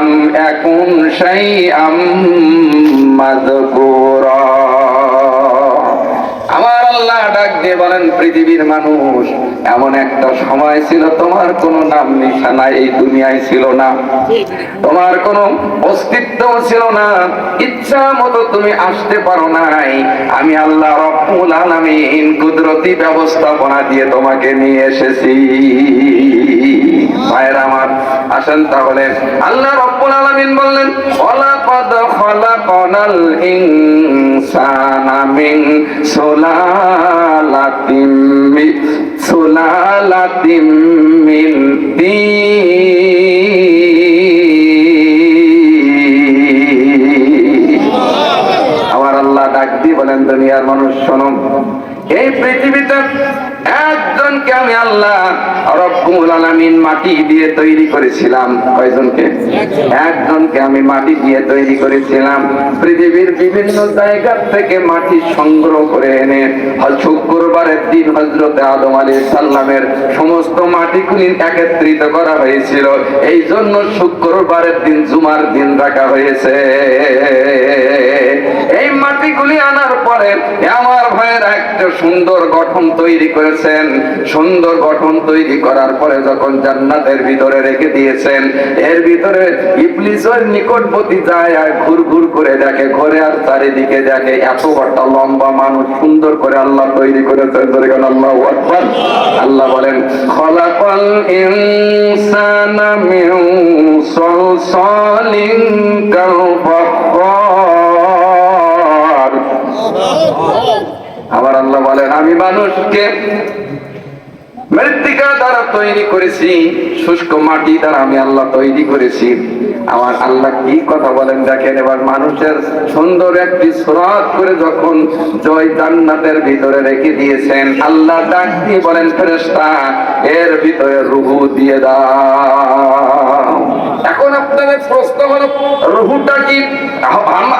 লাম ইয়াকুন শাইআম মাযকুরা। আমার আল্লাহ ডাক দিয়ে বলেন, পৃথিবীর মানুষ, এমন একটা সময় ছিল তোমার কোনো নাম নিশানা এই দুনিয়ায় ছিল না, তোমার কোনো অস্তিত্ব ছিল না, ইচ্ছা মতো তুমি আসতে পারো নাই। আমি আল্লাহ রব্বুল আলামিন কুদরতি ব্যবস্থাপনা দিয়ে তোমাকে নিয়ে এসেছি। ভাইরা আমার, আসেন তাহলে আল্লাহ রব্বুল আলামিন বললেন, ওয়ালাকাদ খালাকনাল ইনসানা মিন সুলালাতিম মিন তিন। আমার আল্লাহ ডাক দিয়ে বলেন, দুনিয়ার মানুষ শোনো, এই পৃথিবীতে একজনকে আমি আল্লাহ রব্বুল আলামিন মাটি দিয়ে তৈরি করেছিলাম। কয়জনকে? একজনকে আমি মাটি দিয়ে তৈরি করেছিলাম। পৃথিবীর বিভিন্ন জায়গা থেকে মাটি সংগ্রহ করে এনে শুক্রবারের দিন হযরত আদম আলাইহিস সালামের সমস্ত মাটিগুলি একত্রিত করা হয়েছিল। এই জন্য শুক্রবারের দিন জুমার দিন রাখা হয়েছে। এই মাটিগুলি আনার পরে আমার ভাইয়ের একটা সুন্দর গঠন তৈরি করেছেন। সুন্দর গঠন তৈরি করার পরে যখন জান্নাতের ভিতরে রেখে দিয়েছেন, এর ভিতরে ইবলিসের নিকটবর্তী যায় আর ঘুর ঘুর করে দেখে, ঘরে আর চারিদিকে দেখে এত বড় লম্বা মানুষ সুন্দর করে আল্লাহ তৈরি করেছেন। আল্লাহু আকবার। আল্লাহ বলেন, খলাকাল ইনসানা মিন সালসালিন কাল ফাখখার। আবার আল্লাহ বলেন, আমি মানুষকে মৃত্তিকা দ্বারা তৈরি করেছি, শুষ্ক মাটি দ্বারা আমি আল্লাহ তৈরি করেছি। আমার আল্লাহ কি কথা বলেন দেখেন। এবার মানুষের সুন্দর একটি সুরাত করে যখন জয় জান্নাতের ভিতরে রেখে দিয়েছেন, আল্লাহ ডাক দিয়ে বলেন, ফেরেশতা এর ভিতরে রূহ দিয়ে দাও। এখন আপনাদের প্রশ্ন হলো, রূহটা কি?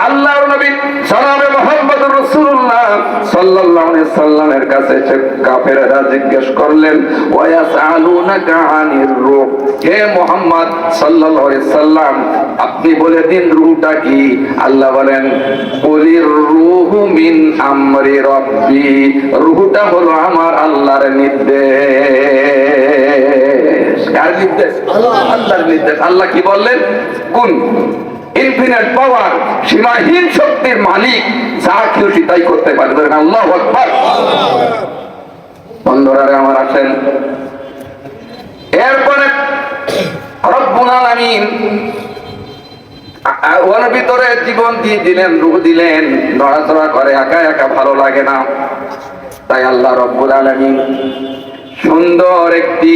আল্লাহর নবী জনাবে মুহাম্মদুর রাসূলুল্লাহ সাল্লাল্লাহু আলাইহি সাল্লামের কাছে কাফেররা জিজ্ঞেস করলেন, ওয়ায়াসআলুনাকা আনির রূহ, হে মুহাম্মদ সাল্লাল্লাহু আলাইহি সাল্লাম, আপনি বলে দিন রূহটা কি? আল্লাহ বলেন, কুলির রূহু মিন আমরি রাব্বি, রূহটা হলো আমার আল্লাহর নির্দেশ। কার নির্দেশ? আল্লাহর নির্দেশ। আল্লাহ কি বললেন? কোন ইনফিনিট পাওয়ার, সীমাহীন শক্তির মালিক, যা খুশি তাই করতে পারে। আল্লাহু আকবার। বন্ধুরা আমার, আসেন এরপরে রব্বুল আলামিন ওর ভিতরে জীবন দিয়ে দিলেন, রূহ দিলেন, নড়াচড়া করে, একা একা ভালো লাগে না। তাই আল্লাহ রব্বুল আলামিন সুন্দর একটি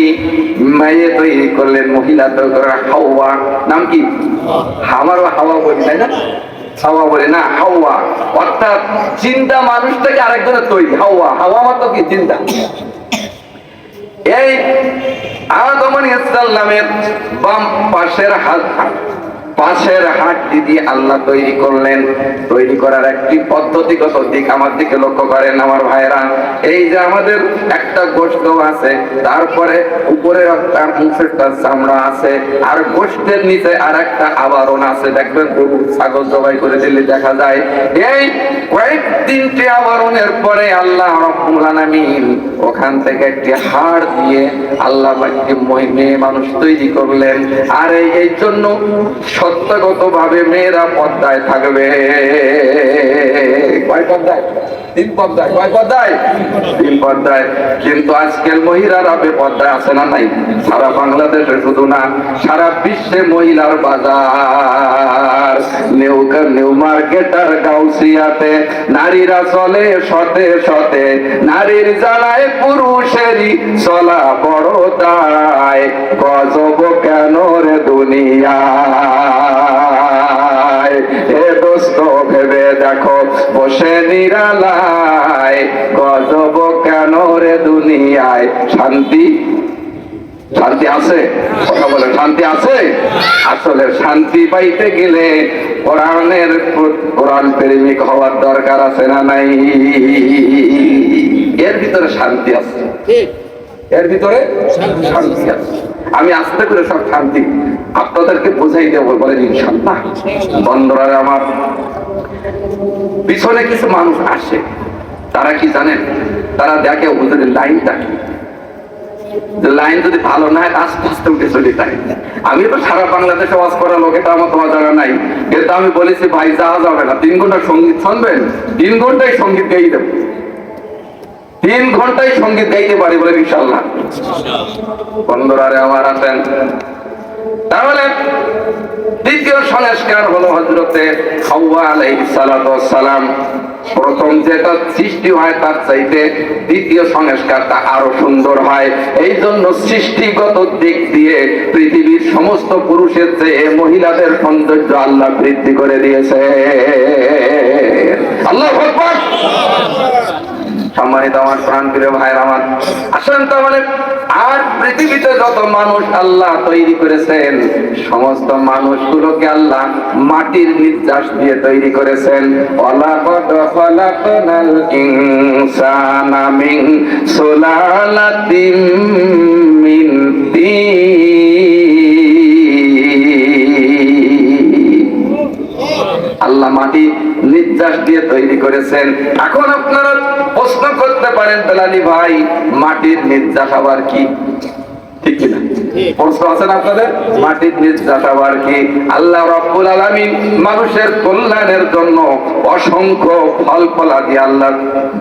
মেয়ে তৈরি করলেন, মহিলা তৈরি করলেন, হাওয়া। নাম কি? আমারও হাওয়া বলি, তাই না? হাওয়া বলে না, হাওয়া অর্থাৎ চিন্তা মানুষ থেকে আরেকজনের তৈরি। হাওয়া, হাওয়া মানে কি? চিন্তা। এই আদম আলাইহিস সালামের বাম পাশের হাড়টি দিয়ে আল্লাহ তৈরি করলেন। তৈরি করার একটি পদ্ধতিগত দিক আমার দিকে লক্ষ্য করেন আমার ভাইরা। এই যে আমাদের একটা গোশত আছে, তারপরে উপরের একটা মুখেরটা চামড়া আছে, আর গোশতের নিচে আর একটা আবরণ আছে। দেখবেন গরু ছাগল জবাই করে দিলে দেখা যায়। এই কয়েক তিনটে আবরণের পরে আল্লাহ রাব্বুল আলামিন ওখান থেকে একটি হাড় দিয়ে আল্লাহ একটি মেয়ে মানুষ তৈরি করলেন। আর এই জন্য সত্যগত ভাবে মেয়েরা পর্দায় থাকবে। কয় পর্দায়? 3 পর্দায়। কয় পর্দায়? 3 পর্দায়। কিন্তু আজকাল মহিলারা বেপর্দায় আছে না নাই? সারা বাংলাদেশে শুধু না, সারা বিশ্বে মহিলার বাজার। নিউ মার্কেটার গাউসিয়াতে নারীরা চলে শতে শতে, নারীর জ্বালায় পুরুষেরই চলা বড় দায়। গজব কেন রে দুনিয়ায়, হে দোস্ত ভেবে দেখো বসে নিরালায়। গজব কেন রে দুনিয়ায়। শান্তি শান্তি আছে? কথা বলে, শান্তি আছে? আসলে শান্তি পাইতে গেলে কোরআন প্রেমিক হওয়ার দরকার আছে না নাই? এর ভিতরে শান্তি আছে, এর ভিতরে শান্তি আছে। আমি আস্তে করে সব শান্তি আপনাদেরকে বোঝাই দেবো, বলেন ইনশাআল্লাহ। বন্ধুরা আমার, পিছনে কিছু মানুষ আসে, তারা কি জানেন, তারা দেখে হুজুরের লাইনটা কি, লাইন যদি ভালো না হয় আস্তে আস্তে উঠে চলে যায়। আমি তো সারা বাংলাদেশে ওয়াজ করা লোক, এটা আমার তোমার জানা নাই, কিন্তু আমি বলেছি ভাই যাওয়া যাবে না, 3 ঘন্টা সঙ্গীত শুনবেন, 3 ঘন্টায় সঙ্গীত গাই দেব, 3 ঘন্টায় সঙ্গীত গাইতে পারি বলে ইনশাআল্লাহ। বন্ধুরা আমার আছেন, তাহলে দ্বিতীয় সংস্কার হলো হযরতে হাওয়া আলাইহিস সালাতু ওয়াস সালাম। প্রথম যেটা সৃষ্টি হয় তার চাইতে দ্বিতীয় সংস্কারটা আরো সুন্দর হয়। এই জন্য সৃষ্টিগত দিক দিয়ে পৃথিবীর সমস্ত পুরুষের চেয়ে মহিলাদের সৌন্দর্য আল্লাহ বৃদ্ধি করে দিয়েছে। আল্লাহু আকবার। সম্মানিত আমার প্রাণপ্রিয় ভাইয়ের আমার, আসেন তাহলে আর পৃথিবীতে যত মানুষ আল্লাহ তৈরি করেছেন, সমস্ত মানুষগুলোকে আল্লাহ মাটির নির্যাস দিয়ে তৈরি করেছেন। ওয়ালাকাদ খালাকনাল ইনসানা মিন সুলালাতিন মিন আল্লাহ মাটি নির্যাস দিয়ে তৈরি করেছেন। এখন আপনারা প্রশ্ন করতে পারেন, বেলালি ভাই মাটির নির্যাস আবার কি? ঠিক কিনা প্রশ্ন আছেন আপনাদের? মাটির নির্যাস আবার কি? আল্লাহ রাব্বুল আলামিন মানুষের কল্যাণের জন্য অসংখ্য ফল ফলাদি আল্লাহ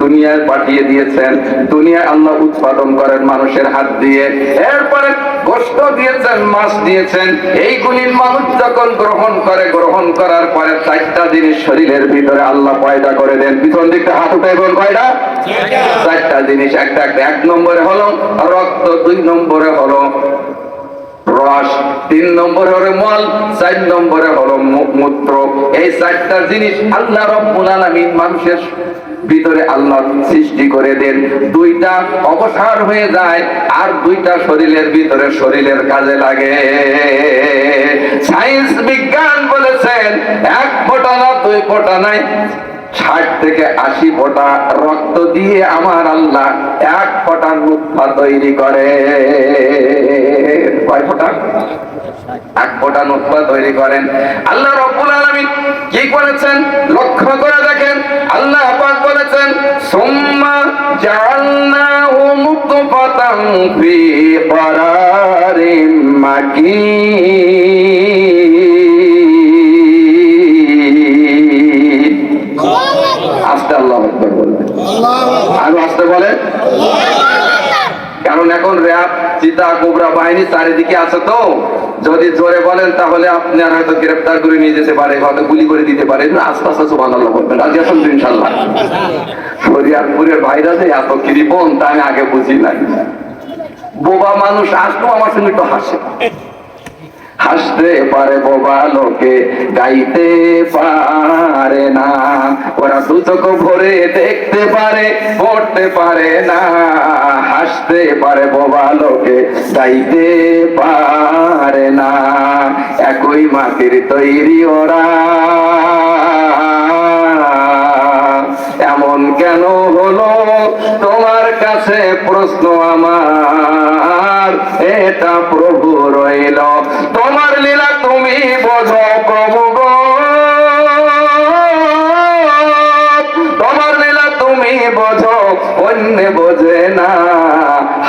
দুনিয়ায় পাঠিয়ে দিয়েছেন। দুনিয়ায় আল্লাহ উৎপাদন করেন মানুষের হাত দিয়ে। এরপরে গোশত দিয়েছেন, মাছ দিয়েছেন। এইগুলি মানুষ যখন গ্রহণ করে, গ্রহণ করার পরে 4টা জিনিস শরীরের ভিতরে আল্লাহ পয়দা করে দেন। পিছন দিকটা হাত উঠাই বল, কয়টা? 4টা জিনিস। একটা 1 নম্বরে হলো রক্ত, 2 নম্বরে হলো রস, 3 নম্বরে হলো মল, 4 নম্বরে হলো মূত্র। এই 4টা জিনিস আল্লাহ রাব্বুল আলামিন মানুষের ভিতরে আল্লাহ সৃষ্টি করে দেন। 2টা অবসার হয়ে যায়, আর 2টা শরীরের ভিতরে শরীরের কাজে লাগে। সায়েন্স বিজ্ঞান বলেছেন 1 ফোঁটা না 2 ফোঁটা নাই, 60 থেকে 80 ফোঁটা রক্ত দিয়ে আমার আল্লাহ 1 ফোঁটা নুতফা তৈরি করে। কয় ফোঁটা? 1 ফোঁটা নুতফা তৈরি করেন। আল্লাহ রাব্বুল আলামিন কি করেছেন লক্ষ্য করে দেখেন। আল্লাহ পাক বলেছেন, সুম্মা জাআলনাহু নুতফাতান ফি ক্বারারিম মাকিন। আস্তে আল্লাহু আকবার বলবেন, আরো আস্তে বলেন, কারণ এখন র‍্যাব, চিতা, কোবরা বাহিনী চারিদিকে আছে, তো যদি জোরে বলেন তাহলে আপনার হয়তো গ্রেফতার করে নিয়ে যেতে পারে, হয়তো গুলি করে দিতে পারে। আস্তে আস্তে সুবহানাল্লাহ বলবেন, রাজি আছেন তো ইনশাআল্লাহ? শরিয়াতপুরের ভাইরা যে এত কৃপণ তা আমি আগে বুঝি নাই। বোবা মানুষ আসতো আমার সঙ্গে একটু হাসে, হাসতে পারে বোবা লোকে গাইতে পারে না, ওরা 2 চোখ ভরে দেখতে পারে পড়তে পারে না। হাসতে পারে বোবা লোকে গাইতে পারে না, একই মাটির তৈরি ওরা, এমন কেন হলো তোমার কাছে প্রশ্ন আমার, এটা প্রভু রইল তোমার লীলা তুমি বোঝো প্রভু গো, তোমার লীলা তুমি বোঝো অন্য বোঝে না।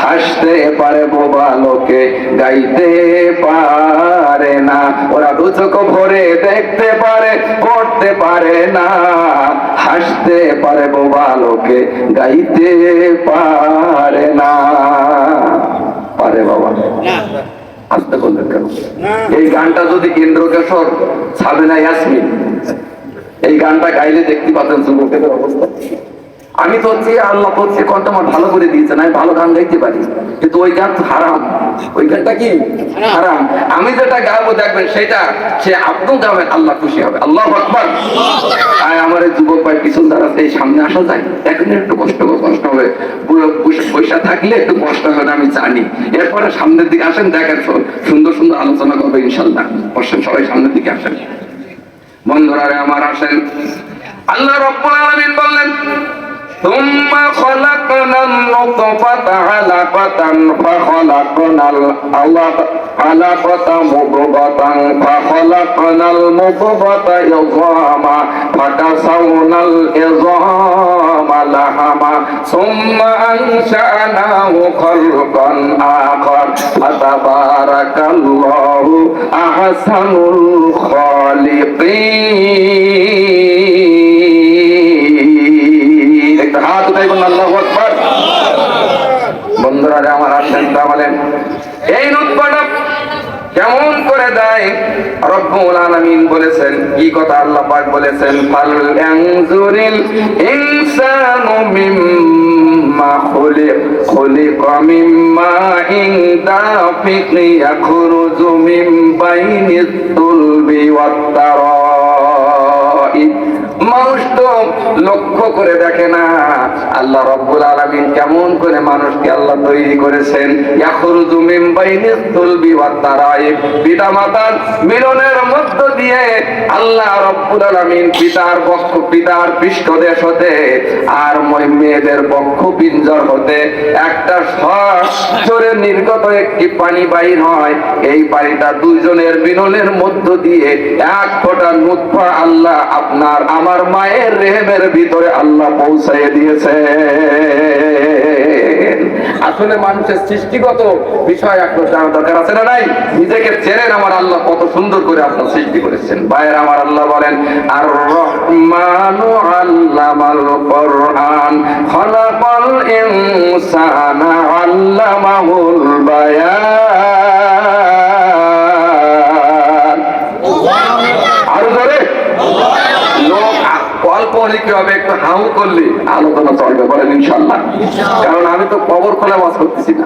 হাসতে পারে বোবা লোকে গাইতে পারে না, ওরা 2 চোখ ভরে দেখতে পারে করতে পারে না। হাসতে পারে বোবা লোকে গাইতে পারে না। পারে বাবা? আসতে বললেন কেন? এই গানটা যদি ইন্দ্রকেশর, সাবিনা ইয়াসমিন এই গানটা গাইলে দেখতে পাচ্ছেন যুবকের অবস্থা। আমি তো হচ্ছে আল্লাহ হচ্ছে কণ্ঠ আমার ভালো করে দিয়েছেন, আমি ভালো গান গাইতে পারি, কিন্তু ওই গান তো হারাম। ওই গানটা কি হারাম? আমি যেটা গাবো দেখবেন সেটা সে আপনিও গাবেন, আল্লাহ খুশি হবে। আল্লাহু আকবার। আর আমার এই যুবক ভাই পিছন দ্বারা এই সামনে আসা যায়, এখন একটু কষ্ট হবে, পয়সা থাকলে একটু কষ্ট হবে আমি জানি। এরপরে সামনের দিকে আসেন, দেখেন সুন্দর সুন্দর আলোচনা করবে ইনশাল্লাহ। বসেন সবাই, সামনের দিকে আসেন। বন্ধুরা আমার আসেন, আল্লাহ রাব্বুল আলামিন বললেন, ثم خلقنا النطفة علقة فخلقنا خلقنا مضغة فخلقنا المضغة عظاما فكسونا العظام لحما ثم أنشأناه خلقا آخر فتبارك الله أحسن الخالقين একটা হাত উঠাই বলুন আল্লাহু আকবার বন্ধুরা আমার আসেন তাহলে এই নুতফাটা কেমন করে দেয় রব্বুল আলামিন বলেছেন কি কথা আল্লাহ পাক বলেছেন ফাল ইয়ানজুরিল ইনসানু মিম্মা খুলিকা মিম্মা ইন দাফিক ইয়াখরুজু মিন বাইনিত তুলবি ওয়াত তারাইব মানুষ তো লক্ষ্য করে দেখে না আল্লাহ রব্বুল আলামিন কেমন করে মানুষকে আল্লাহ তৈরি করেছেন ইয়াখরুজু মিন বাইনিত তুলবি ওয়াত তারাইব পিতা মাতার মিলনের মধ্য দিয়ে আল্লাহ রব্বুল আলামিন পিতার পৃষ্ঠদেশ হতে আর মেয়েদের বক্ষ পিঞ্জর হতে একটা সরে নির্গত একটি পানি বাইর হয় এই পানিটা দুইজনের মিলনের মধ্য দিয়ে এক ফোঁটা নুতফা আল্লাহ আপনার আমার মায়ের রেহেমের ভিতরে আল্লাহ পৌঁছায় দিয়েছে আসলে মানুষের সৃষ্টিগত বিষয় আপনার জানা দরকার আছে না নাই নিজেকে চেনেন আমার আল্লাহ কত সুন্দর করে আপনার সৃষ্টি করেছেন ভাইয়ের আমার আল্লাহ বলেন আর রহমানু আল্লামাল কোরআন খালাকাল ইনসানা আল্লামাহুল বায়ান আর ধরে লোক অল্প হলে কি হবে একটু হাউ করলে আলোচনা চলবে বলেন ইনশাআল্লাহ কারণ আমি তো কবর খোলা ওয়াজ করতেছি না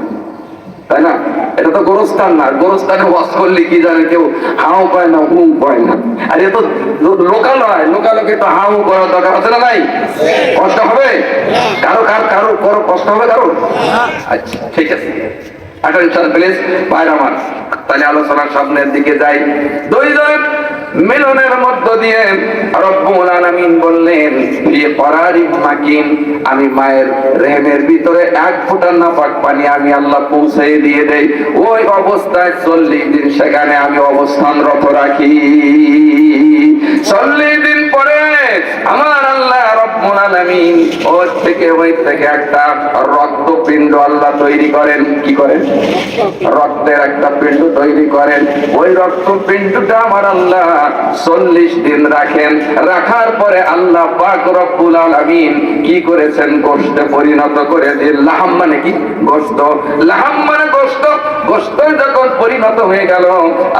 তাই না এটা তো গোরস্থান না গোরস্থানে ওয়াজ করলে কি জানে কেউ হাউ পায় না হুম পায় না আর এ তো লোকাল হয় লোকালকে তো হাউ করার দরকার আছে না নাই কষ্ট হবে কারো কষ্ট হবে কারো আচ্ছা ঠিক আছে আচ্ছা ইনশাআল্লাহ প্লিজ বাইরে আমার তাহলে আলোচনার সামনের দিকে যাই দুইজন মিলনের মধ্য দিয়ে রব্বুল আলামিন বললেন ফি করারিন মাকিন আমি মায়ের রেহেমের ভিতরে এক ফোঁটা নাপাক পানি আমি আল্লাহ পৌঁছে দিয়ে দেই ওই অবস্থায় 40 দিন সেখানে আমি অবস্থানরত রাখি 40 দিন পরে আমার আল্লাহ রব্বুল আলামিন ওই থেকে একটা রক্তপিণ্ড আল্লাহ তৈরি করেন কি করেন রক্তের একটা পিণ্ড তৈরি করেন ওই রক্তপিণ্ডটা আমার আল্লাহ 40 দিন রাখেন রাখার পরে আল্লাহ পাক রব্বুল আলামিন কি করেছেন গোশতে পরিণত করে দিলেন লাহাম মানে কি গোশত লাহাম মানে গোশত যখন পরিণত হয়ে গেল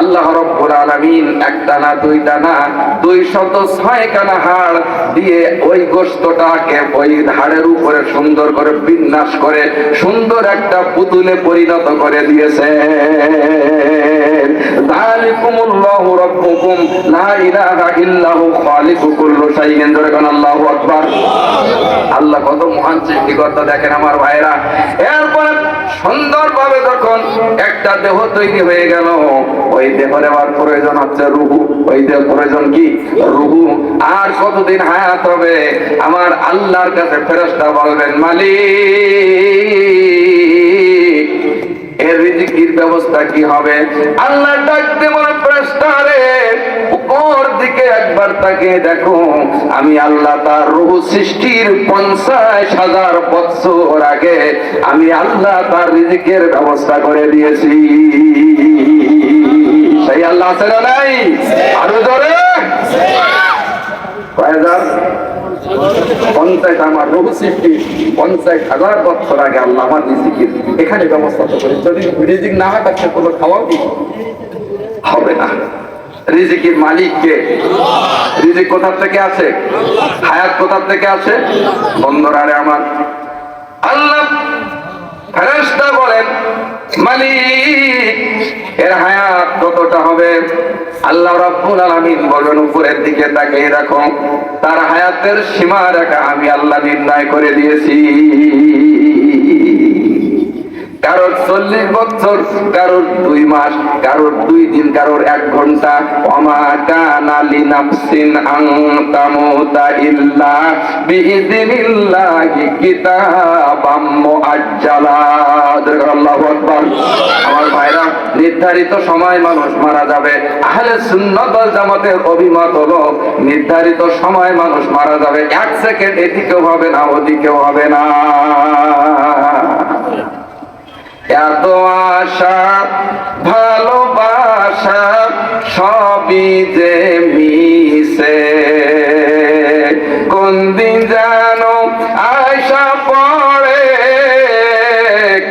আল্লাহ রব্বুল আলামিন একটা না দুইটা না 206 খানা হাড় দিয়ে ওই গোশতটাকে ওই হাড়ের উপরে সুন্দর করে বিন্যাস করে সুন্দর একটা পুতুলে পরিণত করে দিয়েছে যালিকুমুল্লাহু রাব্বুকুম লা ইলাহা ইল্লা হু খালিকু কুল্লি শাইইন আল্লাহু আকবার আল্লাহ কত মহান সৃষ্টিকর্তা দেখেন আমার ভাইরা এরপর সুন্দরভাবে যখন একটা দেহ তৈরি হয়ে গেল ওই দেহের আবার প্রয়োজন হচ্ছে রূহ ওই দেহ প্রয়োজন কি রূহ আর কতদিন হায়াত হবে আমার আল্লাহর কাছে ফেরেশতা বলবেন মালিক এর রিজিকের ব্যবস্থা কি হবে আল্লাহ ডাকতে বলে ফেরেশতা রে উপর দিকে একবার তাকিয়ে দেখো আমি আল্লাহ তার রূহ সৃষ্টির 50,000 বছর আগে আমি আল্লাহ তার রিজিকের ব্যবস্থা করে দিয়েছি সেই আল্লাহ আছে না নাই আরো জোরে কয়বার 50 আমার রূহ সৃষ্টি 50,000 বছর আগে আল্লাহ আমার রিজিকের এখানে ব্যবস্থা করে যদি রিজিক না হয় তাহলে কোনো খাওয়াও কি হবে না রিজিকের মালিক কে রিজিক কোথা থেকে আসে হায়াত কোথা থেকে আসে বন্ধুরা রে আমার আল্লাহ ফেরেশতা বলেন মালিক এর হায়াত কতটা হবে আল্লাহ রাব্বুল আলামিন বলেন উপরের দিকে তাকিয়ে দেখো তার হায়াতের সীমা রেখা আমি আল্লাহ নির্ণয় করে দিয়েছি কারোর 40 বছর কারোর 2 মাস কারোর 2 দিন কারোর 1 ঘন্টা ওমা কানা লিনাফসিন আন তামুতা ইল্লা বিইذনিল্লাহি কিতাবাম মুআজ্জালা আল্লাহু আকবার আমার ভাইরা নির্ধারিত সময় মানুষ মারা যাবে। আহলে সুন্নাত ওয়াল জামাতের অভিমত হলো নির্ধারিত সময় মানুষ মারা যাবে, 1 সেকেন্ড এদিকেও হবে না ওদিকেও হবে না। এত আশা ভালোবাসা সবই যে মিশে, কোন দিন জানো আশা পড়ে,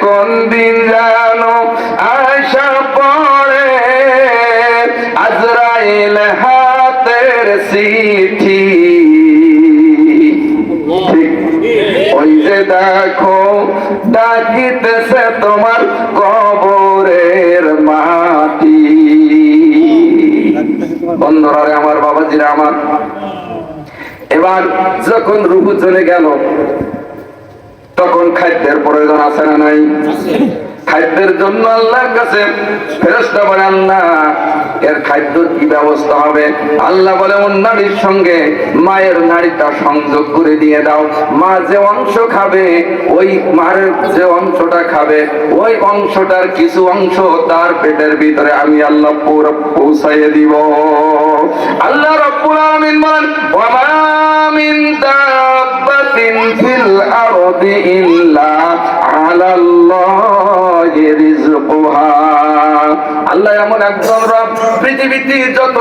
কোন দিন জানো আশা পড়ে, আজরাইল হাতের চিঠি। ওই যে দেখো ডাকিতেছে তোমার কবরের মাটি। বন্ধুরা আমার, বাবাজিরা আমার, এবার যখন রূহ চলে গেল তখন খাদ্যের প্রয়োজন আছে না নাই? খাদ্যের জন্য আল্লাহর কাছে ফেরেশতা বলে, আল্লাহ এর খাদ্য কি ব্যবস্থা হবে? আল্লাহ বলে, ওর নারীর সঙ্গে মায়ের নারীটা সংযোগ করে দিয়ে দাও। মা যে অংশ খাবে, ওই মায়ের যে অংশটা খাবে, ওই অংশটার কিছু অংশ তার পেটের ভিতরে আমি আল্লাহ পুরো পৌঁছাইয়ে দিব। আল্লাহ রাব্বুল আলামিন বলেন, ওয়া মা মিন দাব্বাতিন ফিল আরদি ইল্লা আলাল্লাহি রিজকুহা। আল্লাহ এমন একজন রব, পৃথিবীতে যত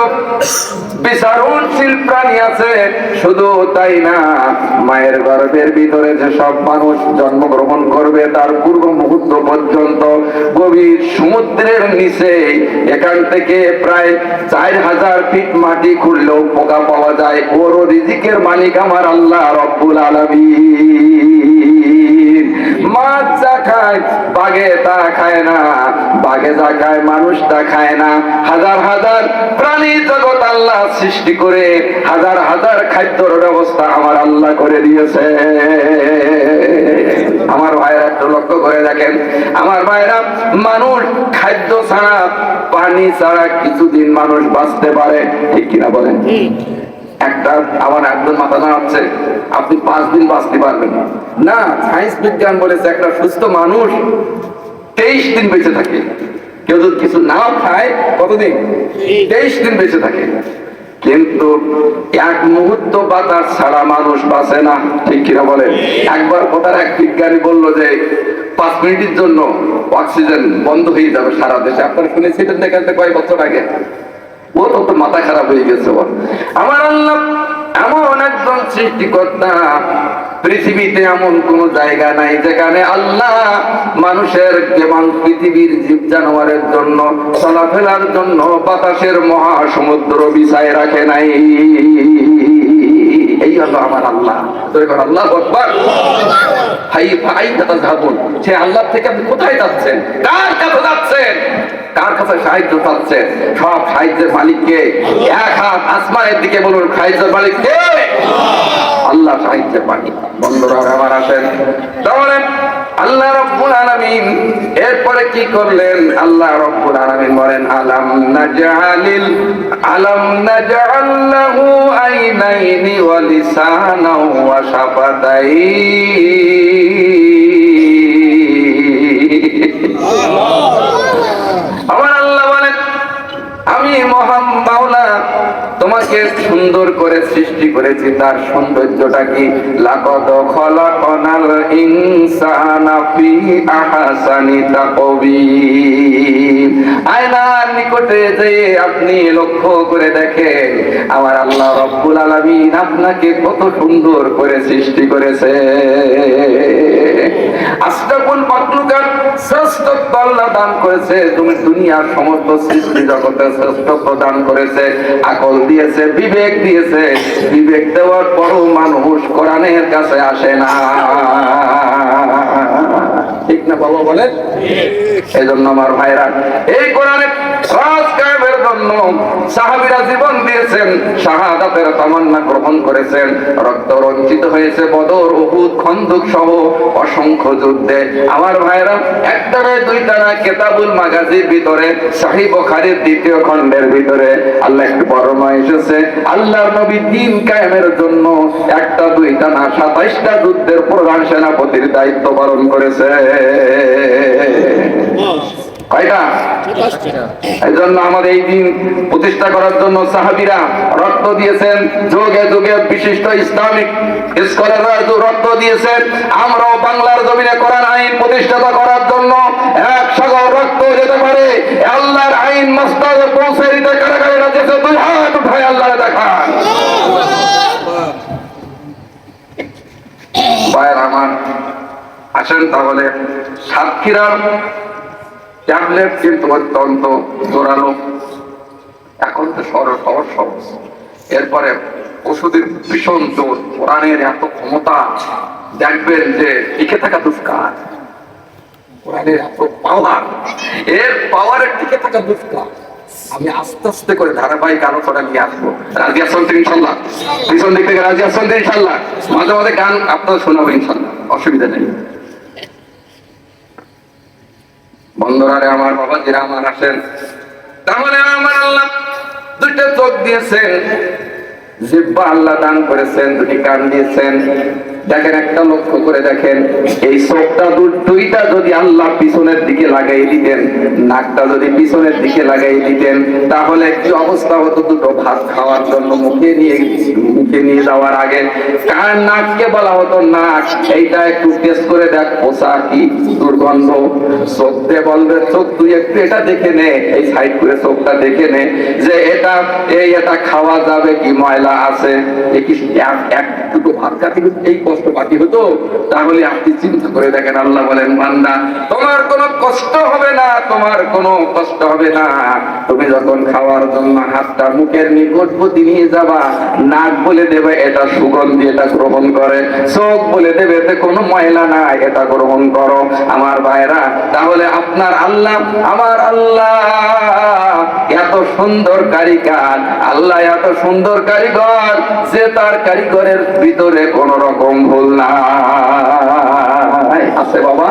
বিচারণশীল প্রাণী আছে, শুধু তাই না, মায়ের গর্ভের ভিতরে যে সব মানুষ জন্মগ্রহণ করবে তার পূর্ব মুহূর্ত পর্যন্ত গভীর সমুদ্রের নিচে, এখান থেকে প্রায় 4000 ফিট মাটি খুঁড়লেও পোকা পাওয়া যায়। ওর রিজিকের মালিক আমার আল্লাহ রব্বুল আলামিন। মাছ যা খায় বাঘে তা খায় না, বাঘে যা খায় মানুষ তা খায় না। হাজার হাজার প্রাণী জগৎ আল্লাহ সৃষ্টি করে হাজার হাজার খাদ্যর ব্যবস্থা আমার আল্লাহ করে দিয়েছে। আমার ভাইরা একটু লক্ষ্য করে দেখেন, আমার ভাইরা, মানুষ খাদ্য ছাড়া, পানি ছাড়া কিছুদিন মানুষ বাঁচতে পারে, ঠিক কিনা বলেন? একটা আমার একদম মাথা নাড়াচ্ছে, আপনি 5 দিন বাঁচতে পারবেন না। সায়েন্স বিজ্ঞান বলেছে একটা সুস্থ মানুষ 23 দিন বেঁচে থাকে। কেউ যদি কিছু না খায় কতদিন? 23 দিন বেঁচে থাকে। কিন্তু 1 মুহূর্ত বাতাস ছাড়া মানুষ বাঁচে না, ঠিক কিনা বলেন? একবার কোথার এক বিজ্ঞানী বললো যে 5 মিনিটের জন্য অক্সিজেন বন্ধ হয়ে যাবে সারা দেশে। আপনারা শুনেছিলেন এখান থেকে কয়েক বছর আগে? ও তো মাথা খারাপ হয়ে গেছে। আমার আল্লাহ এমন একজন সৃষ্টিকর্তা, পৃথিবীতে এমন কোন জায়গা নাই যেখানে আল্লাহ মানুষের এবং পৃথিবীর জীব জানোয়ারের জন্য চলাফেরার জন্য বাতাসের মহাসমুদ্র বিছায় রাখে নাই। এই হলো আমার আল্লাহ। আল্লাহু আকবার। সে আল্লাহ থেকে আপনি কোথায় যাচ্ছেন? কার কাছে যাচ্ছেন? কার কাছে সাহায্য চাচ্ছেন? সব সাহায্যের মালিককে। এক হাত আসমানের দিকে বলুন, সাহায্যের মালিক কে? আল্লাহ সাহায্যের মালিক। বন্ধুরা আমার, আসেন তাহলে আল্লাহ রাব্বুল আলামিন এরপরে কি করলেন? আল্লাহ রাব্বুল আলামিন বলেন, আলাম নাজআল লাহু আইনাইনি ওয়া লিসানাও ওয়া শাফাতাইন। আমার আল্লাহ বলেন, আমি মহান মাওলা তোমাকে সুন্দর করে সৃষ্টি করেছি। তার সৌন্দর্যটা কি? লাকাদ খলাকনাল ইনসানা ফি আহসানি তাকওয়িম। আয়নার নিকটে যে আপনি লক্ষ্য করে দেখেন, আমার আল্লাহ রাব্বুল আলামিন আপনাকে কত সুন্দর করে সৃষ্টি করেছে। আশরাফুল মাখলুকাত শ্রেষ্ঠত্ব আল্লাহ দান করেছে। তুমি দুনিয়ার সমস্ত সৃষ্টি জগতে শ্রেষ্ঠত্ব দান করেছে। আকল দিয়েছে, বিবেক দিয়েছে। বিবেক দেওয়ার পরও মানুষ কোরআনের কাছে আসে না, ঠিক না বাবা বলেন? এই জন্য আমার ভাইরা, এই কোরআনের রাজ কায়েমের জন্য সাহাবীরা জীবন দিয়েছেন, শাহাদাতের তামান্না গ্রহণ করেছেন, রক্ত রঞ্জিত হয়েছে বদর, উহুদ, খন্দক সহ অসংখ্য যুদ্ধে। আমার ভাইরা, একটা নয় দুইটা না, কিতাবুল মাগাজির ভিতরে সহিহ বুখারীর 2য় খণ্ডের ভিতরে আল্লাহ একটু বর্ণনা এসেছে, আল্লাহর নবী দ্বীন কায়েমের জন্য একটা দুইটা না 27টা যুদ্ধের প্রধান সেনাপতির দায়িত্ব পালন করেছে। কয়টা? এই জন্য আমাদের এই দিন প্রতিষ্ঠা করার জন্য সাহাবীরা রক্ত দিয়েছেন, যুগে যুগে বিশিষ্ট ইসলামিক স্কলাররা রক্ত দিয়েছেন। আমরাও বাংলার জমিনে কোরআন আইন প্রতিষ্ঠা করার জন্য এক সাগর রক্ত যেতে পারে আল্লাহর আইন মস্তকে পৌঁছে দিতে কারা কারা রাজি আছে? দুই হাত উঠায় আল্লাহর দেখান। ভাইয়ের আমার, আসেন তাহলে সাতক্ষীরার ট্যাবলেট কিন্তু অত্যন্ত জোরালো, এখন তো সহজ সহজ। এরপরে ওষুধের ভীষণ জোর, কোরআনের এত ক্ষমতা, দেখবেন যে টিকে থাকা দুষ্কার। কোরআনের এত পাওয়ার, এর পাওয়ারের টিকে থাকা দুষ্কার। আমি আস্তে আস্তে করে ধারাবাহিক আলোচনা নিয়ে আসবো। রাজি আছেন তো ইনশাল্লাহ? পিছন দিক থেকে রাজি আছেন তো ইনশাল্লাহ? মাঝে মাঝে গান আপনারা শোনাবো ইনশাল্লাহ, অসুবিধা নেই। বন্ধুরা আমার, বাবাজিরা আমার, আসেন তাহলে। আমার আল্লাহ দুইটা চোখ দিয়েছেন, জিহ্বা আল্লাহ দান করেছেন, দুটি কান দিয়েছেন। দেখেন, একটা লক্ষ্য করে দেখেন, এই চোখটা দুইটা যদি আল্লাহ পিছনের দিকে লাগাই দিতেন, নাকটা যদি পিছনের দিকে লাগাই দিতেন, তাহলে কি অবস্থা হতো? দুটো ভাত খাওয়ার জন্য মুখে নিয়ে যাওয়ার আগে কান নাককে বলা হতো, নাক এইটা একটু টেস্ট করে দেখ, পোষা কি দুর্গন্ধ। চোখ দিয়ে বলবে, চোখ তুই একটু এটা দেখে নে, এই সাইড করে চোখটা দেখে নে যে এটা খাওয়া যাবে কি, ময়লা আছে। এক দুটো ভাত খাতে এই কষ্ট বাকি হতো? তাহলে আপনি চিন্তা করে দেখেন, আল্লাহ বলেন, বান্দা তোমার কোনো কষ্ট হবে না, তোমার কোনো কষ্ট হবে না। তুমি যখন খাওয়ার জন্য হাতটা মুখের নিকটবর্তী নিয়ে যাবা, নাক বলে দেবে এটা সুগন্ধি, এটা গ্রহণ করে। চোখ বলে দেবে এতে কোনো ময়লা নাই, এটা গ্রহণ করো। আমার ভাইরা, তাহলে আপনার আল্লাহ, আমার আল্লাহ এত সুন্দর কারিগর, আল্লাহ এত সুন্দর কারিগর যে তার কারিগরের ভিতরে কোন রকম ভুল নাই। আছে বাবা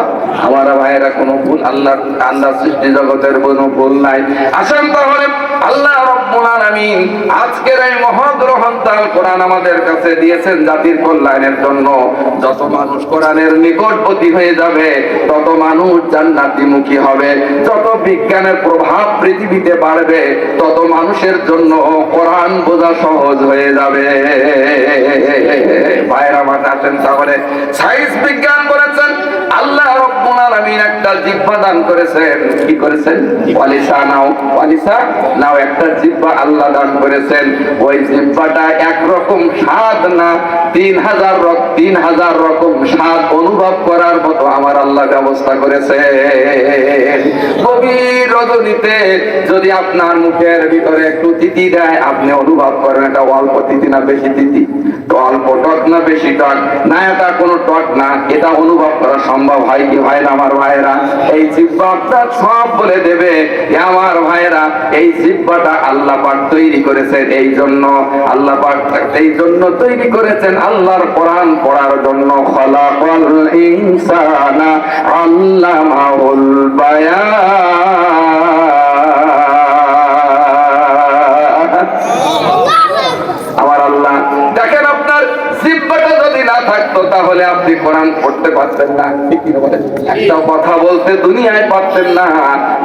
আমার ভাইয়েরা, কোন ভুল আল্লাহর সৃষ্টি জগতের কোন ভুল নাই। আসেন তাহলে আল্লাহ রাব্বুল আলামিন আজকের এই মহাগ্রন্থাল কোরআন আমাদের কাছে দিয়েছেন জাতির কল্যাণের জন্য। যত মানুষ কোরআনের নিকটবর্তী হয়ে যাবে, তত মানুষ জান্নাতীমুখী হবে। যত বিজ্ঞানের প্রভাব পৃথিবীতে বাড়বে, তত মানুষের জন্য কোরআন বোঝা সহজ হয়ে যাবে। ভাইরা আমার, আসেন তাহলে সায়েন্স বিজ্ঞান বলেছেন আল্লাহ রাব্বুল আলামিন একটা জিহ্বা দান করেছেন। কি করেছেন? ওয়ালিসা নাও একটা জিহ্বা আল্লাহ দান করেছেন। ওই জিহ্বাটা একরকম স্বাদ না, 3000 রকম স্বাদ অনুভব করার মতো আমার আল্লাহ ব্যবস্থা করেছে। গভীর রজনীতে যদি আপনার মুখের ভিতরে একটু তিতি দেয়, আপনি অনুভব করেন এটা অল্প তিতি না বেশি তিতি, অল্প টক না বেশি টক, না এটা কোনো টক না, এটা অনুভব করা সম্ভব হয় কি হয় না? আমার ভাইয়েরা, এই জিহ্বা আপনার সব বলে দেবে। আমার ভাইয়েরা, এই জিহ্বাটা আল্লাহ পাক তৈরি করেছেন এই জন্য, আল্লাহ পাক এই জন্য তৈরি করেছেন আল্লাহর কোরআন পড়ার জন্য। খলাকাল ইনসানা আল্লামাহুল বায়ান। আমার আল্লাহ, দেখেন আপনার জিহ্বাটা যদি না থাকতো তাহলে আপনি কোরআন পড়তে পারতেন না। একটা কথা বলতে দুনিয়ায় পারতেন না।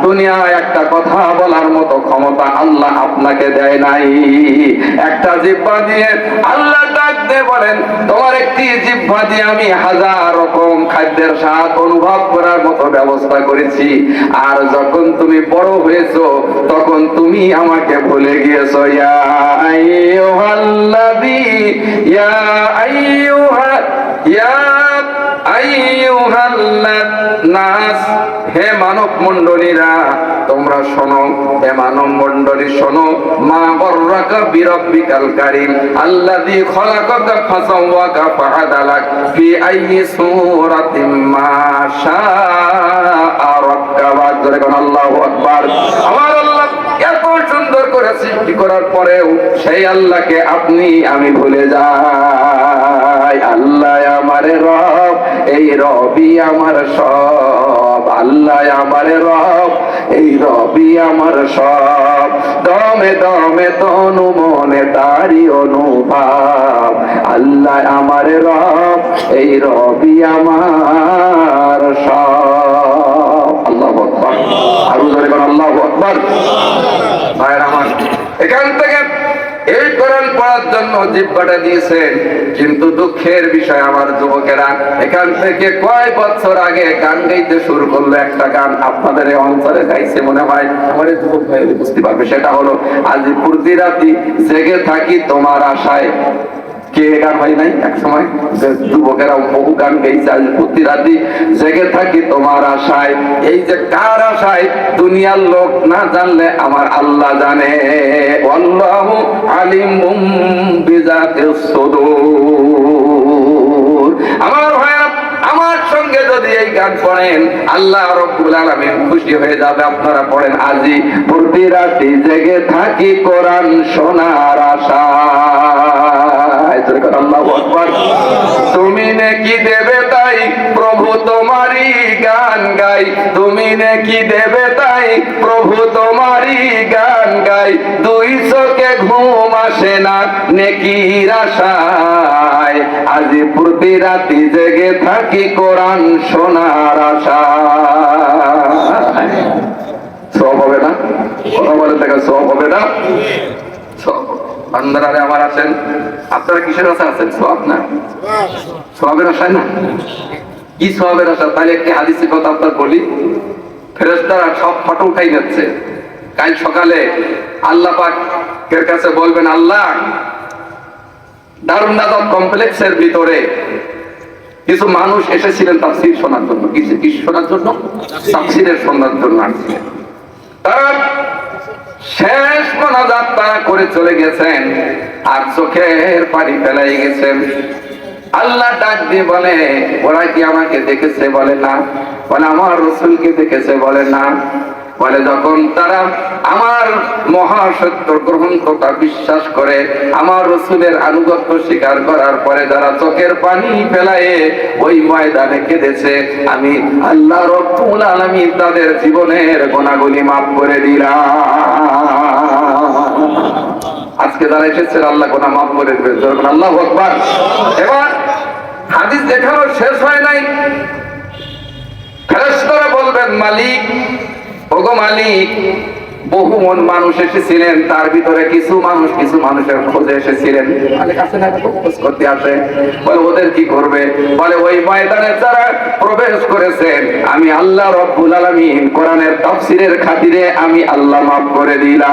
দুনিয়ায় একটা কথা বলার মতো ক্ষমতা আল্লাহ আপনাকে দেয় নাই। একটা জিহ্বা দিয়ে আল্লাহ ডাক দিয়ে বলেন, তোমার একটি জিহ্বা দিয়ে আমি 1000 রকম খাদ্যের স্বাদ অনুভব করার মতো ব্যবস্থা করেছি। আর যখন তুমি বড় হয়েছো, তখন তুমি আমাকে ভুলে গিয়েছো। ইয়া আইয়ুহাল্লাযী ইয়া আইয়ুহান্নাস, হে মানব মণ্ডলীরা তোমরা শোনো, হে মানব মণ্ডলী শোনো। মা গররাকা বিরাব্বিকাল কারীম আল্লাযী খলাকাকা ফাসাওয়াকা ফাআদালাক ফি আইয়ি সূরাতিন মা শাআ রাক্কাবাক। জোরে বলুন আল্লাহু আকবার। আমার আল্লাহ এত সুন্দর করে সৃষ্টি করার পরেও সেই আল্লাহকে আমি ভুলে যাই। আল্লাহ আমার রব, এই রবি আমার সব। আল্লাহ আমার রব, এই রবি আমার সব। দমে দমে তনু মনে তারি অনুভব। আল্লাহ আমার রব, এই রবি আমার সব। আল্লাহু আকবার। আরো জোরে বলুন আল্লাহু আকবার। আকবার। ভাইয়ের আমার, এখান থেকে এই কোরআন পড়ার জন্য জিহ্বাটা দিয়েছেন, কিন্তু দুঃখের বিষয় আমার যুবকেরা, এখান থেকে কয় বছর আগে গান গাইতে শুরু করলো। একটা গান আপনাদের এই অঞ্চলে গাইছে মনে হয়, আমার এই যুবক ভাই বুঝতে পারবে, সেটা হলো আজি প্রতি রাতি জেগে থাকি তোমার আশায়। কে গান হয় নাই এক সময়? যুবকেরা বহু গান গাইছে, আজ প্রতি রাতি জেগে থাকি তোমার আশায়। এই যে কার আশায়? দুনিয়ার লোক না জানলে আমার আল্লাহ জানে। আল্লাহু আলিমুম বিযাতিস সুদূর। আমার ভাইরা, আমার সঙ্গে যদি এই গান পড়েন, আল্লাহ রাব্বুল আলামিন খুশি হয়ে যাবে। আপনারা পড়েন, আজি প্রতি রাতি জেগে থাকি কোরআন শোনার আশায়। আল্লাহু আকবার। তুমি নেকি দেবে তাই প্রভু তোমারই গান গাই, তুমি নেকি দেবে তাই প্রভু তোমারই গান গাই। দুই চোখে ঘুম আসে না নেকির আশায়, আজি প্রতি রাতি জেগে থাকি কোরআন শোনার আশায়। সব হবে না? কথা বলে থেকে সব হবে না? সব বান্দারা আমার আছেন, আপনারা কিসের আশা আছেন? সব না, সবের আশায় না। কি সবের আশা? তাহলে একটি হাদিসের কথা আপনার বলি। ফেরেশতারা সব ফটো উঠাই যাচ্ছে। কাল সকালে আল্লাহ পাকের কাছে বলবেন, আল্লাহ দারুন নাজাত কমপ্লেক্সের ভিতরে কিছু মানুষ এসেছিলেন তাফসীর শোনার জন্য। কি শোনার জন্য? তাফসীরের শোনার জন্য আসছিলেন। তারা শেষ মোনাজাত তারা করে চলে গেছেন, আর চোখের পানি ফেলাই গেছেন। আল্লাহ ডাক দিয়ে বলে, ওরা কি আমাকে দেখেছে? বলে না। বলে আমার রাসূলকে দেখেছে? বলে না। বলে যখন তারা আমার মহাসত্য গ্রহণ কথা বিশ্বাস করে, আমার রাসূলের আনুগত্য স্বীকার করার পরে যারা চোখের পানি ফেলায়ে ওই ময়দানে কেঁদেছে, আমি আল্লাহ রাব্বুল আলামিন তাদের জীবনের গুনাহগুলি মাফ করে দিলাম। আজকে যারা এসেছেন আল্লাহ গুনাহ মাফ করে দিবেন। আল্লাহু আকবার। এবার হাদিস দেখানো শেষ হয় নাই। ফেরেশতারা বলবেন, মালিক, ওগো মালিক, বহু মানুষ এসেছিলেন, তার ভিতরে কিছু মানুষের খোঁজে এসেছিলেন। মালিক আসে না, খোঁজ করতে আসে। বলে ওদের কি করবে? বলে ওই ময়দানে যারা প্রবেশ করেছেন, আমি আল্লাহ রাব্বুল আলামিন কোরআনের তাফসীরের খাতিরে আমি আল্লাহ মাফ করে দিলাম।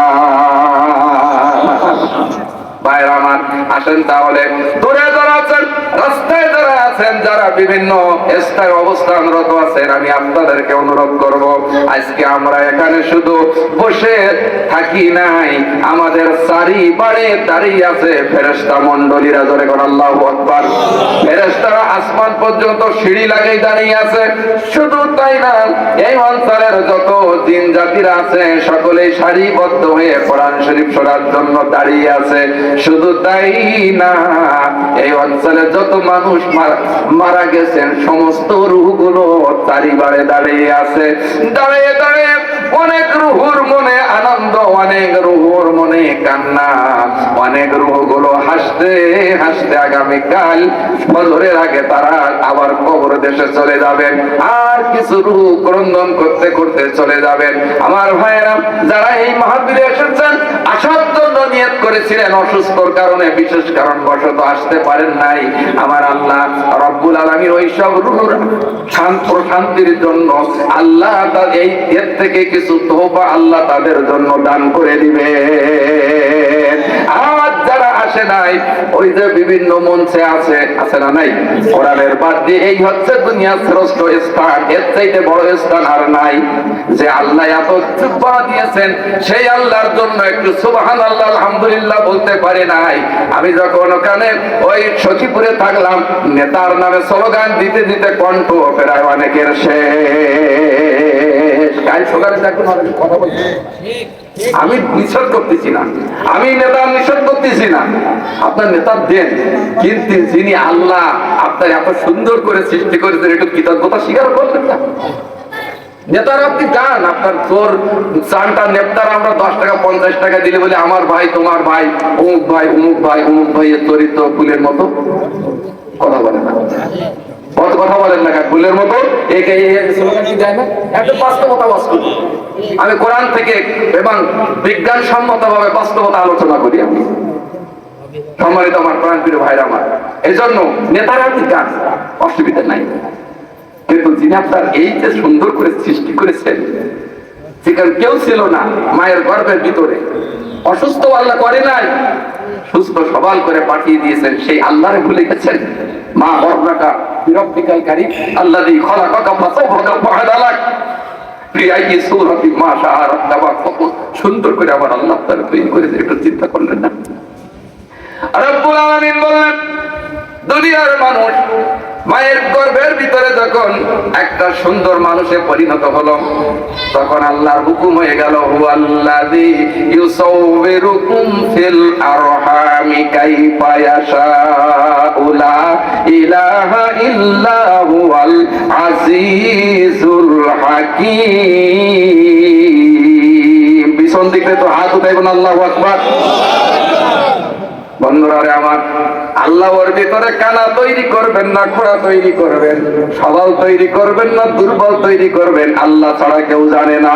ভাইরা আমার, আসেন তাহলে দূরে যারা আছেন, রাস্তায় যারা আছেন, যারা বিভিন্ন স্থায়ী অবস্থানরত আছেন, আমি আপনাদেরকে অনুরোধ করব, আজকে আমরা এখানে শুধু বসে থাকি নাই, আমাদের চারিবারে দাঁড়িয়ে আছে ফেরেশতা মণ্ডলীরা। জোরে করে আল্লাহু আকবার। ফেরেশতারা আসমান পর্যন্ত সিঁড়ি লাগিয়ে দাঁড়িয়ে আছে। শুধু তাই না, এই অঞ্চলের যত জিন জাতিরা আছে সকলেই সারিবদ্ধ হয়ে কোরআন শরীফ শোনার জন্য দাঁড়িয়ে আছে। শুধু তাই না, এই অঞ্চলে যত মানুষ মারা গেছেন সমস্ত রূহগুলো চারিবারে দাঁড়িয়ে আছে। দাঁড়িয়ে দাঁড়িয়ে অনেক রূহুর মনে আনন্দ, অনেক রূহুর মনে কান্না, অনেক রূহগুলো হাসতে হাসতে আগামীকাল ফজরের আগে তারা আবার কবর দেশে চলে যাবেন। আর কিছু রূহ ক্রন্দন করতে করতে চলে যাবেন। আমার ভাইয়েরা, যারা এই মাহফিলে এসেছেন, আসার জন্য নিয়ত করেছিলেন, অসুস্থর কারণে বিশেষ কারণ বশত আসতে পারেন নাই, আমার আল্লাহ রব্বুল আলামিন ওই সব রূহের শান্তির জন্য আল্লাহ এই এর থেকে কিছু তওবা আল্লাহ তাদের জন্য দান করে দিবেন। আর যারা আসে নাই, ওই যে বিভিন্ন মঞ্চে আছে না নাই, কোরআনের বাদ দিয়ে এই হচ্ছে দুনিয়ার শ্রেষ্ঠ স্থান, এর চাইতে বড় স্থান আর নাই। যে আল্লাহ এত যোগ্যতা দিয়েছেন, সেই আল্লাহর জন্য একটু সুবহানাল্লাহ আলহামদুলিল্লাহ বলতে পারে নাই। আমি যখন ওখানে ওই সখীপুরে থাকলাম, নেতার নামে স্লোগান দিতে দিতে কণ্ঠ প্রায় অনেকের শেষ। কাল সকালে দেখুন কথা বলছি, আমি নিষেধ করতেছি না, আমি নেতা নিষেধ করতেছি না, আপনার নেতা দেন, কিন্তু যিনি আল্লাহ আপনার এত সুন্দর করে সৃষ্টি করেছেন, একটু কৃতজ্ঞতা স্বীকার করবেন না? নেতার আপনি যান, আপনার তোর চানটা নেতার আমরা 10 টাকা 50 টাকা দিলে বলে আমার ভাই, তোমার ভাই, অমুক ভাই, অমুক ভাই, অমুক ভাই, এর চরিত্র ফুলের মতো কথা বলে না। কত কথা বলেন না ভুলের মতো একে স্লোগান কি দেয় না, একটা বাস্তবতা বাস্তব। আমি কোরআন থেকে এবং বিজ্ঞানসম্মত ভাবে বাস্তবতা আলোচনা করি আমি। সম্মানিত আমার প্রাণ প্রিয় ভাইরা আমার, এই জন্য নেতারা বিজ্ঞান অসুবিধা নাই, কিন্তু যিনি আপনার এই যে সুন্দর করে সৃষ্টি করেছেন, সেখানে কেউ ছিল না মায়ের গর্ভের ভিতরে, অসুস্থ আল্লাহ করে নাই, সুস্থ সবল করে পাঠিয়ে দিয়েছেন, সেই আল্লাহরে ভুলে গেছেন। মা বর্ণাকা বিরক্তিকাল কারীম আল্লাযী খলাকাকা ফাসাওয়াকা ফাআদালাক ফি আইয়ি সূরাতিন মা শাআ রাক্কাবাক। সুন্দর করে আবার আল্লাহ তাআলা তৈরি করেছে, একটু চিন্তা করলেন না? রব্বুল আলামিন বললেন, দুনিয়ার মানুষ মায়ের গর্ভের ভিতরে যখন একটা সুন্দর মানুষে পরিণত হলো, তখন আল্লাহর হুকুম হয়ে গেল, হুয়াল্লাযী ইউসাউবিরুকুম ফিল আরহামি কাইফা ইয়াশাউ লা ইলাহা ইল্লা হুয়াল আজিজুল হাকীম। পিছন দিকে তো হাত উঠাইবেন, আল্লাহু আকবার। বন্ধুরা রে আমার, আল্লাহ ওর ভিতরে কানা তৈরি করবেন না খোড়া তৈরি করবেন, সবল তৈরি করবেন না দুর্বল তৈরি করবেন, আল্লাহ ছাড়া কেউ জানে না।